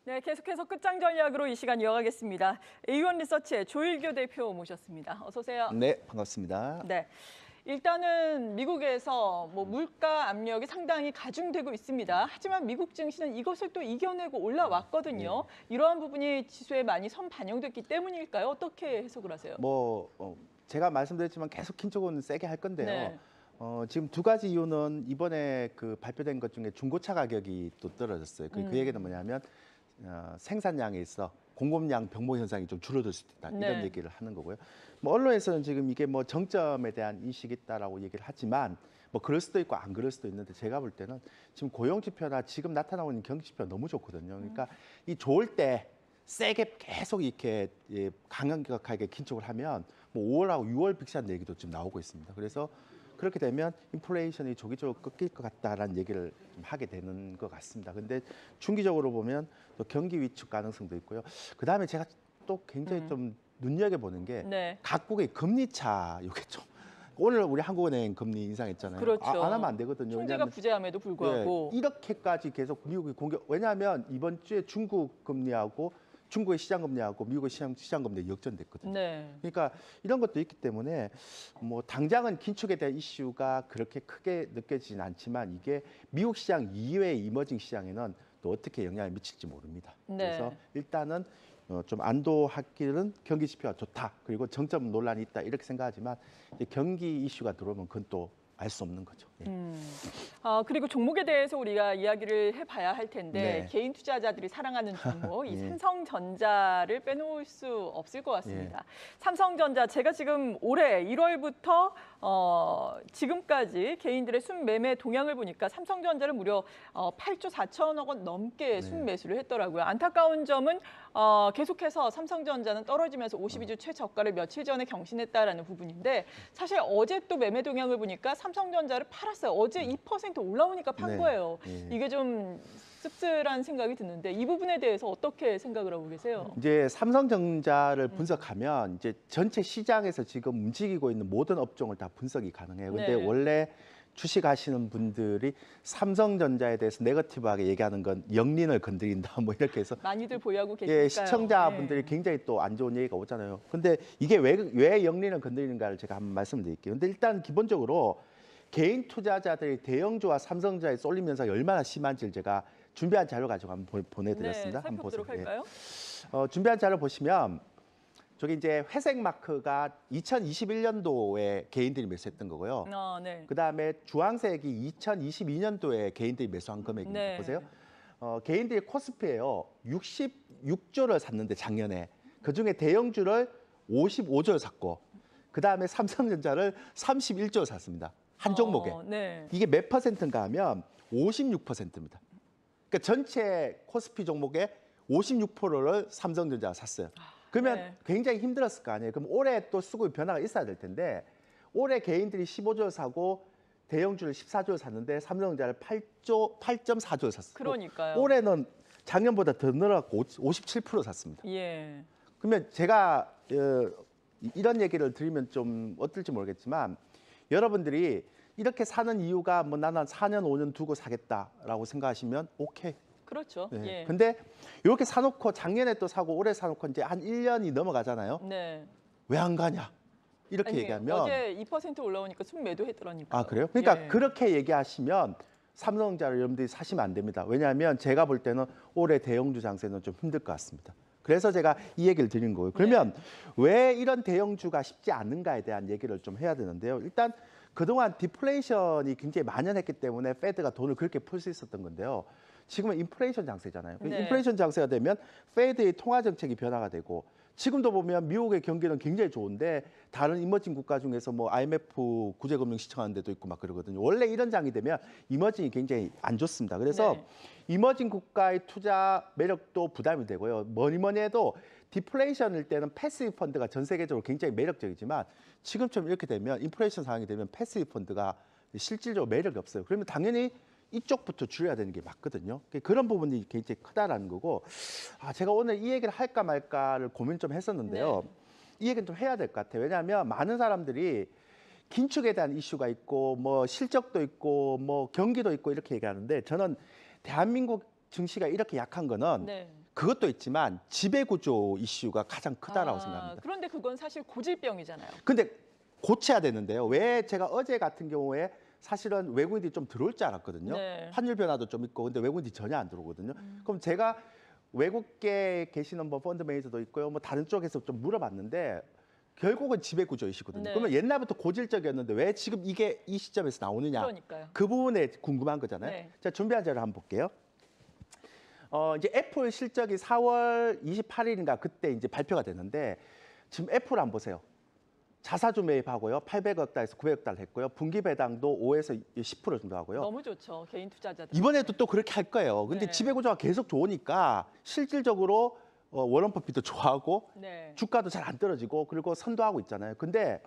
네, 계속해서 끝장 전략으로 이 시간 이어가겠습니다. A1 리서치의 조일교 대표 모셨습니다. 어서 오세요. 네, 반갑습니다. 네. 일단은 미국에서 물가 압력이 상당히 가중되고 있습니다. 하지만 미국 증시는 이것을 또 이겨내고 올라왔거든요. 이러한 부분이 지수에 많이 반영됐기 때문일까요? 어떻게 해석을 하세요? 제가 말씀드렸지만 계속 긴축은 세게 할 건데요. 네. 지금 두 가지 이유는 이번에 발표된 것 중에 중고차 가격이 또 떨어졌어요. 그 얘기는 뭐냐면 생산량에 있어 공급량 병목 현상이 좀 줄어들 수 있다 이런 얘기를 하는 거고요. 언론에서는 지금 이게 정점에 대한 인식이 있다라고 얘기를 하지만 그럴 수도 있고 안 그럴 수도 있는데 제가 볼 때는 지금 고용 지표나 지금 나타나고 있는 경기 지표가 너무 좋거든요. 그러니까 이 좋을 때 세게 계속 이렇게 강력하게 긴축을 하면 5월하고 6월 빅샷 얘기도 지금 나오고 있습니다. 그래서 그렇게 되면 인플레이션이 조기적으로 꺾일 것 같다라는 얘기를 좀 하게 되는 것 같습니다. 근데 중기적으로 보면 또 경기 위축 가능성도 있고요. 그다음에 제가 또 굉장히 좀 눈여겨보는 게 각국의 금리 차 이게 좀 오늘 우리 한국은행 금리 인상했잖아요. 그렇죠. 안 하면 안 되거든요. 총재가 부재함에도 불구하고 이렇게까지 계속 미국이 공격. 왜냐하면 이번 주에 중국 금리하고 중국의 시장 금리하고 미국의 시장 금리 역전됐거든요. 그러니까 이런 것도 있기 때문에 당장은 긴축에 대한 이슈가 그렇게 크게 느껴지진 않지만 이게 미국 시장 이외의 이머징 시장에는 또 어떻게 영향을 미칠지 모릅니다. 그래서 일단은 좀 안도하기는 경기 지표가 좋다. 그리고 정점 논란이 있다. 이렇게 생각하지만 이제 경기 이슈가 들어오면 그건 또 알 수 없는 거죠. 그리고 종목에 대해서 우리가 이야기를 해봐야 할 텐데 개인 투자자들이 사랑하는 종목, 이 삼성전자를 빼놓을 수 없을 것 같습니다. 삼성전자 제가 지금 올해 1월부터 지금까지 개인들의 순매매 동향을 보니까 삼성전자를 무려 8조 4천억 원 넘게 순매수를 했더라고요. 안타까운 점은 계속해서 삼성전자는 떨어지면서 52주 최저가를 며칠 전에 경신했다라는 부분인데 사실 어제 또 매매 동향을 보니까 삼성전자를 팔았어요. 어제 2% 올라오니까 판 거예요. 이게 좀 씁쓸한 생각이 드는데 이 부분에 대해서 어떻게 생각을 하고 계세요? 이제 삼성전자를 분석하면 이제 전체 시장에서 지금 움직이고 있는 모든 업종을 다 분석이 가능해요. 근데 원래 주식하시는 분들이 삼성전자에 대해서 네거티브하게 얘기하는 건 영린을 건드린다 이렇게 해서 많이들 보유하고 계시니까요. 시청자분들이 굉장히 또 안 좋은 얘기가 오잖아요. 근데 이게 왜 영린을 건드리는가를 제가 한번 말씀드릴게요. 근데 일단 기본적으로 개인 투자자들이 대형주와 삼성전자에 쏠림 현상이 얼마나 심한지를 제가 준비한 자료 가지고 한번 보내드렸습니다. 살펴보도록 할까요? 준비한 자료 보시면 저기 이제 회색 마크가 2021년도에 개인들이 매수했던 거고요. 그다음에 주황색이 2022년도에 개인들이 매수한 금액입니다. 보세요. 개인들이 코스피예요. 66조를 샀는데 작년에 그중에 대형주를 55조를 샀고 그다음에 삼성전자를 31조를 샀습니다. 한 종목에. 이게 몇 퍼센트인가 하면 56%입니다. 그러니까 전체 코스피 종목의 56%를 삼성전자가 샀어요. 그러면 굉장히 힘들었을 거 아니에요. 그럼 올해 또 수급의 변화가 있어야 될 텐데 올해 개인들이 15조를 사고 대형주를 14조를 샀는데 삼성전자를 8.4조를 샀어요. 그러니까요. 올해는 작년보다 더 늘어났고 57% 샀습니다. 그러면 제가 이런 얘기를 드리면 좀 어떨지 모르겠지만 여러분들이 이렇게 사는 이유가 나는 4년, 5년 두고 사겠다라고 생각하시면 오케이. 그렇죠. 근데 이렇게 사놓고 작년에 또 사고 올해 사놓고 이제 한 1년이 넘어가잖아요. 왜 안 가냐? 이렇게 얘기하면 어제 2% 올라오니까 순매도 했더라니까요. 그래요? 그러니까 그렇게 얘기하시면 삼성전자를 여러분들이 사시면 안 됩니다. 왜냐하면 제가 볼 때는 올해 대형주 장세는 좀 힘들 것 같습니다. 그래서 제가 이 얘기를 드린 거예요. 그러면 왜 이런 대형주가 쉽지 않은가에 대한 얘기를 좀 해야 되는데요. 일단 그동안 디플레이션이 굉장히 만연했기 때문에 페드가 돈을 그렇게 풀 수 있었던 건데요. 지금은 인플레이션 장세잖아요. 인플레이션 장세가 되면 페드의 통화 정책이 변화가 되고 지금도 보면 미국의 경기는 굉장히 좋은데 다른 이머징 국가 중에서 IMF 구제금융 시청하는 데도 있고 막 그러거든요. 원래 이런 장이 되면 이머징이 굉장히 안 좋습니다. 그래서 이머징 국가의 투자 매력도 부담이 되고요. 뭐니 해도 디플레이션일 때는 패시브 펀드가 전 세계적으로 굉장히 매력적이지만 지금처럼 이렇게 되면 인플레이션 상황이 되면 패시브 펀드가 실질적으로 매력이 없어요. 그러면 당연히 이쪽부터 줄여야 되는 게 맞거든요. 그런 부분이 굉장히 크다라는 거고 제가 오늘 이 얘기를 할까 말까를 고민 좀 했었는데요. 이 얘기는 좀 해야 될 것 같아요. 왜냐하면 많은 사람들이 긴축에 대한 이슈가 있고 실적도 있고 경기도 있고 이렇게 얘기하는데 저는 대한민국 증시가 이렇게 약한 거는 그것도 있지만 지배구조 이슈가 가장 크다라고 생각합니다. 그런데 그건 사실 고질병이잖아요. 근데 고쳐야 되는데요. 왜 제가 어제 같은 경우에 사실은 외국인들이 좀 들어올 줄 알았거든요. 네. 환율 변화도 좀 있고 근데 외국인들이 전혀 안 들어오거든요. 그럼 제가 외국계 계시는 뭐 펀드 매니저도 있고요. 뭐 다른 쪽에서 좀 물어봤는데 결국은 지배구조이시거든요. 네. 그러면 옛날부터 고질적이었는데 왜 지금 이게 이 시점에서 나오느냐? 그러니까요. 그 부분에 궁금한 거잖아요. 네. 자, 준비한 자료 한번 볼게요. 이제 애플 실적이 4월 28일인가 그때 이제 발표가 됐는데 지금 애플 한번 보세요. 자사주 매입하고요. 800억 달에서 900억 달 했고요. 분기 배당도 5에서 10% 정도 하고요. 너무 좋죠. 개인 투자자들. 이번에도 또 그렇게 할 거예요. 근데 네. 지배구조가 계속 좋으니까 실질적으로 워런 버핏도 좋아하고 네. 주가도 잘 안 떨어지고 그리고 선도하고 있잖아요. 근데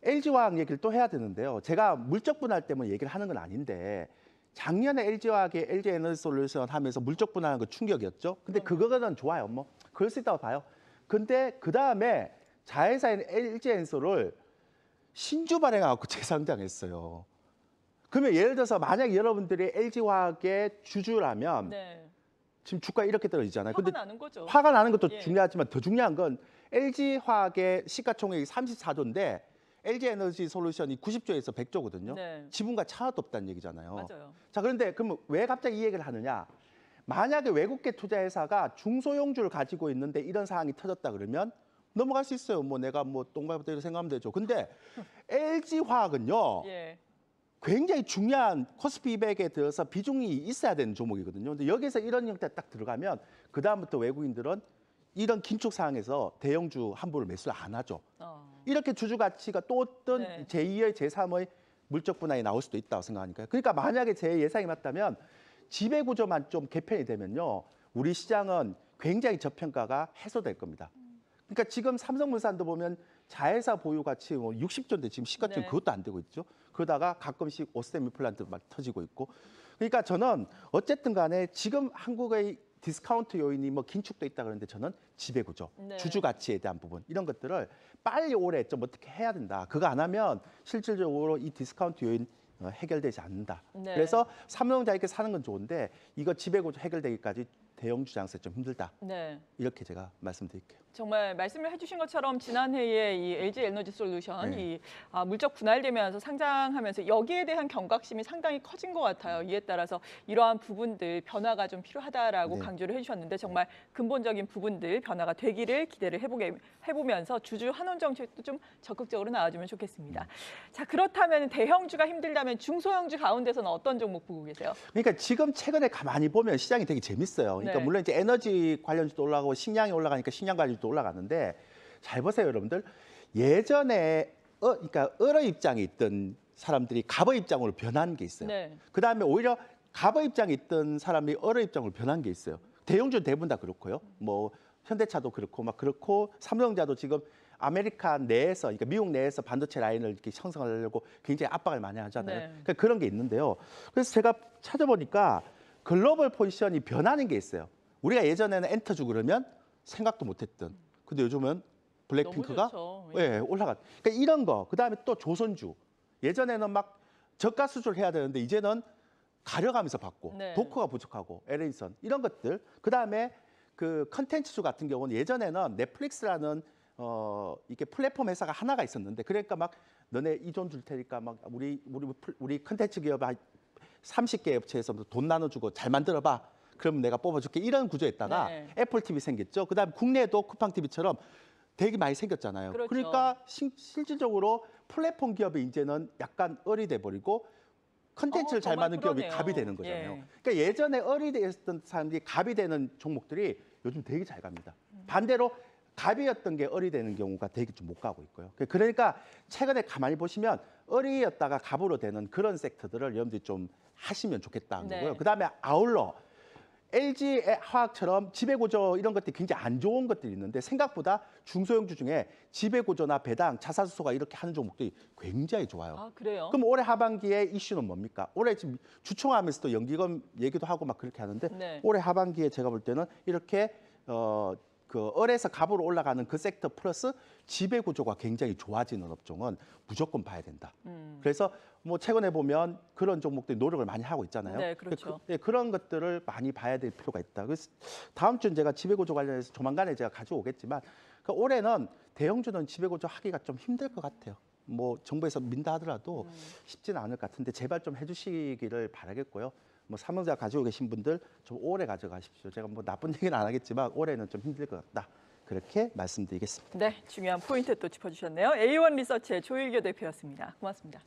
LG화학 얘기를 또 해야 되는데요. 제가 물적 분할 때문에 얘기를 하는 건 아닌데 작년에 LG화학이 LG에너지솔루션 하면서 물적 분할하는 거 충격이었죠. 근데 그거는 좋아요. 뭐 그럴 수 있다고 봐요. 근데 그다음에 자회사인 LG엔솔을 신주 발행하고 재상장했어요. 그러면 예를 들어서 만약 여러분들이 LG화학의 주주라면 네. 지금 주가 이렇게 떨어지잖아요. 화가 근데 나는 거죠. 화가 나는 것도 예. 중요하지만 더 중요한 건 LG화학의 시가총액이 34조인데 LG에너지솔루션이 90조에서 100조거든요. 네. 지분과 차이도 없다는 얘기잖아요. 맞아요. 자, 그런데 그러면 왜 갑자기 이 얘기를 하느냐? 만약에 외국계 투자회사가 중소형주를 가지고 있는데 이런 상황이 터졌다 그러면 넘어갈 수 있어요. 뭐 내가 뭐 똥발부터 생각하면 되죠. 근데 LG화학은요. 예. 굉장히 중요한 코스피 200에 들어서 비중이 있어야 되는 종목이거든요. 근데 여기서 이런 형태 딱 들어가면 그 다음부터 외국인들은 이런 긴축 상황에서 대형주 함부로 매수를 안 하죠. 이렇게 주주 가치가 또 어떤 네. 제2의 제3의 물적 분할이 나올 수도 있다고 생각하니까요. 그러니까 만약에 제 예상이 맞다면 지배 구조만 좀 개편이 되면요. 우리 시장은 굉장히 저평가가 해소될 겁니다. 그러니까 지금 삼성물산도 보면 자회사 보유 가치 뭐 60조인데 지금 시가총액 네. 그것도 안 되고 있죠. 그러다가 가끔씩 오스템 임플란트 막 터지고 있고. 그러니까 저는 어쨌든 간에 지금 한국의 디스카운트 요인이 뭐 긴축도 있다 그러는데 저는 지배 구조, 네. 주주 가치에 대한 부분 이런 것들을 빨리 올해 좀 어떻게 해야 된다. 그거 안 하면 실질적으로 이 디스카운트 요인 해결되지 않는다. 네. 그래서 삼성전자 이렇게 사는 건 좋은데 이거 지배 구조 해결되기까지 대형주 장세 좀 힘들다. 네. 이렇게 제가 말씀드릴게요. 정말 말씀을 해주신 것처럼 지난 해에 이 LG 에너지 솔루션 네. 이 물적 분할되면서 상장하면서 여기에 대한 경각심이 상당히 커진 것 같아요. 이에 따라서 이러한 부분들 변화가 좀 필요하다라고 네. 강조를 해주셨는데 정말 근본적인 부분들 변화가 되기를 기대를 해보면서 주주 환원 정책도 좀 적극적으로 나와주면 좋겠습니다. 자, 그렇다면 대형주가 힘들다면 중소형주 가운데서는 어떤 종목 보고 계세요? 그러니까 지금 최근에 가만히 보면 시장이 되게 재밌어요. 그러니까 네. 물론 이제 에너지 관련주도 올라가고 식량이 올라가니까 식량 관련주도 올라가는데 잘 보세요, 여러분들. 예전에 그러니까 을의 입장에 있던 사람들이 갑의 입장으로 변한 게 있어요. 네. 그다음에 오히려 갑의 입장에 있던 사람이 을의 입장으로 변한 게 있어요. 대형주 대부분 다 그렇고요. 뭐 현대차도 그렇고 막 그렇고 삼성전자도 지금 아메리카 내에서 그러니까 미국 내에서 반도체 라인을 이렇게 형성하려고 굉장히 압박을 많이 하잖아요. 네. 그러니까 그런 게 있는데요. 그래서 제가 찾아보니까 글로벌 포지션이 변하는 게 있어요. 우리가 예전에는 엔터주 그러면 생각도 못했던. 근데 요즘은 블랙핑크가 너무 좋죠. 예, 올라가. 그러니까 이런 거. 그다음에 또 조선주. 예전에는 막 저가 수주를 해야 되는데 이제는 가려가면서 받고 네. 도커가 부족하고 LA선 이런 것들. 그다음에 그 컨텐츠주 같은 경우는 예전에는 넷플릭스라는 이게 플랫폼 회사가 하나가 있었는데 그러니까 막 너네 이 돈 줄 테니까 막 우리 컨텐츠 기업 30개 업체에서 돈 나눠주고 잘 만들어봐. 그럼 내가 뽑아줄게. 이런 구조였다가 네. 애플 TV 생겼죠. 그다음 국내에도 쿠팡 TV처럼 되게 많이 생겼잖아요. 그렇죠. 그러니까 실질적으로 플랫폼 기업이 이제는 약간 어리돼 버리고 컨텐츠를 잘 정말 만든 기업이 그러네요. 갑이 되는 거잖아요. 예. 그러니까 예전에 어리됐던 사람들이 갑이 되는 종목들이 요즘 되게 잘 갑니다. 반대로 갑이었던 게 어리 되는 경우가 되게 좀 못 가고 있고요. 그러니까 최근에 가만히 보시면 어리였다가 갑으로 되는 그런 섹터들을 여러분들이 좀 하시면 좋겠다는 네. 거고요. 그다음에 아울러 LG 화학처럼 지배구조 이런 것들이 굉장히 안 좋은 것들이 있는데 생각보다 중소형주 중에 지배구조나 배당, 자사수소가 이렇게 하는 종목들이 굉장히 좋아요. 아, 그래요? 그럼 올해 하반기에 이슈는 뭡니까? 올해 지금 주총하면서 또 연기금 얘기도 하고 막 그렇게 하는데 네. 올해 하반기에 제가 볼 때는 이렇게 그 을에서 갑으로 올라가는 그 섹터 플러스 지배 구조가 굉장히 좋아지는 업종은 무조건 봐야 된다. 그래서 뭐 최근에 보면 그런 종목들이 노력을 많이 하고 있잖아요. 네, 그렇죠. 그런 것들을 많이 봐야 될 필요가 있다. 그래서 다음 주는 제가 지배 구조 관련해서 조만간에 제가 가져오겠지만 그 올해는 대형주는 지배 구조 하기가 좀 힘들 것 같아요. 뭐 정부에서 민다 하더라도 쉽지는 않을 것 같은데 제발 좀 해주시기를 바라겠고요. 뭐 삼성전자 가지고 계신 분들 좀 오래 가져가십시오. 제가 뭐 나쁜 얘기는 안 하겠지만 올해는 좀 힘들 것 같다. 그렇게 말씀드리겠습니다. 네, 중요한 포인트 또 짚어주셨네요. A1 리서치의 조일교 대표였습니다. 고맙습니다.